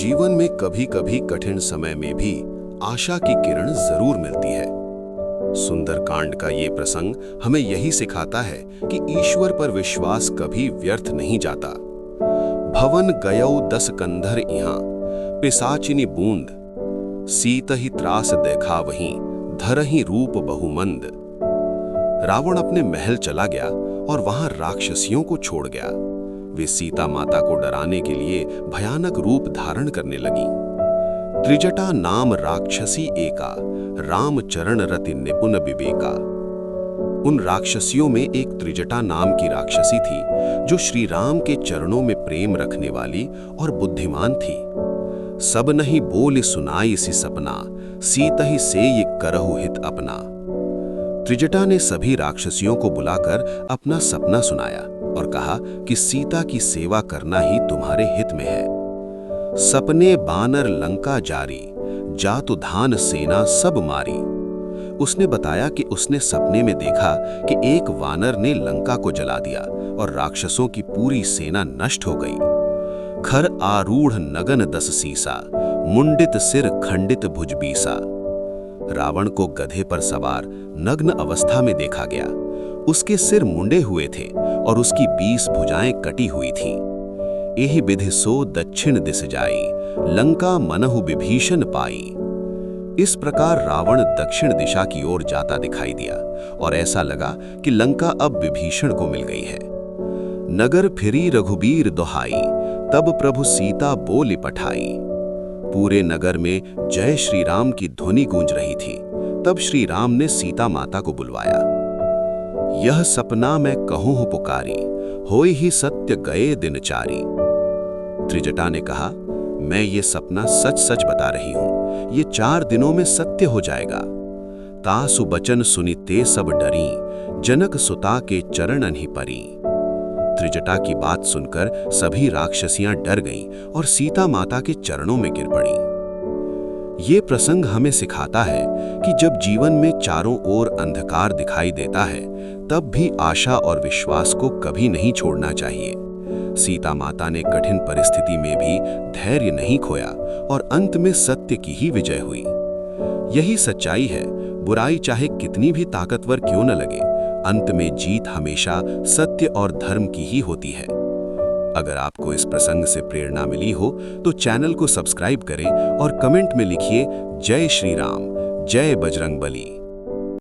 जीवन में कभी कभी कठिन समय में भी आशा की किरण जरूर मिलती है। सुंदरकांड का ये प्रसंग हमें यही सिखाता है कि ईश्वर पर विश्वास कभी व्यर्थ नहीं जाता। भवन गयौ दस कंधर इहां पिसाचिनी बूंद, सीत ही त्रास देखा वहीं धरहि रूप बहुमंद। रावण अपने महल चला गया और वहां राक्षसियों को छोड़ गया। वे सीता माता को डराने के लिए भयानक रूप धारण करने लगी। त्रिजटा नाम राक्षसी एका, राम चरण रति निपुण विवेका। उन राक्षसियों में एक त्रिजटा नाम की राक्षसी थी जो श्री राम के चरणों में प्रेम रखने वाली और बुद्धिमान थी। सब नहीं बोल सुनाई सी सपना, सीत ही से ये करहु हित अपना। त्रिजटा ने सभी राक्षसियों को बुलाकर अपना सपना सुनाया और कहा कि सीता की सेवा करना ही तुम्हारे हित में है। सपने बानर लंका जारी, जातु धान सेना सब मारी। उसने बताया कि उसने सपने में देखा कि एक वानर ने लंका को जला दिया और राक्षसों की पूरी सेना नष्ट हो गई। खर आरूढ़ नगन दस सीसा, मुंडित सिर खंडित भुजबीसा। रावण को गधे पर सवार नग्न अवस्था में देखा गया। उसके सिर मुंडे हुए थे और उसकी 20 भुजाएं कटी हुई थीं। एहि विधि सो दक्षिण दिस जाई, लंका मनहु विभीषण पाई। इस प्रकार रावण दक्षिण दिशा की ओर जाता दिखाई दिया और ऐसा लगा कि लंका अब विभीषण को मिल गई है। नगर फिरी रघुबीर दोहाई, तब प्रभु सीता बोली पठाई। पूरे नगर में जय श्री राम की ध्वनि गूंज रही थी। तब श्री राम ने सीता माता को बुलवाया। यह सपना मैं कहूं पुकारी, होई ही सत्य गए दिनचारी। त्रिजटा ने कहा, मैं ये सपना सच सच बता रही हूं, ये 4 दिनों में सत्य हो जाएगा। तासु बचन सुनिते सब डरी, जनक सुता के चरणन ही परी। त्रिजटा की बात सुनकर सभी राक्षसियां डर गईं और सीता माता के चरणों में गिर पड़ी। ये प्रसंग हमें सिखाता है कि जब जीवन में चारों ओर अंधकार दिखाई देता है, तब भी आशा और विश्वास को कभी नहीं छोड़ना चाहिए। सीता माता ने कठिन परिस्थिति में भी धैर्य नहीं खोया और अंत में सत्य की ही विजय हुई। यही सच्चाई है, बुराई चाहे कितनी भी ताकतवर क्यों न लगे, अंत में जीत हमेशा सत्य और धर्म की ही होती है। अगर आपको इस प्रसंग से प्रेरणा मिली हो तो चैनल को सब्सक्राइब करें और कमेंट में लिखिए जय श्री राम, जय बजरंगबली।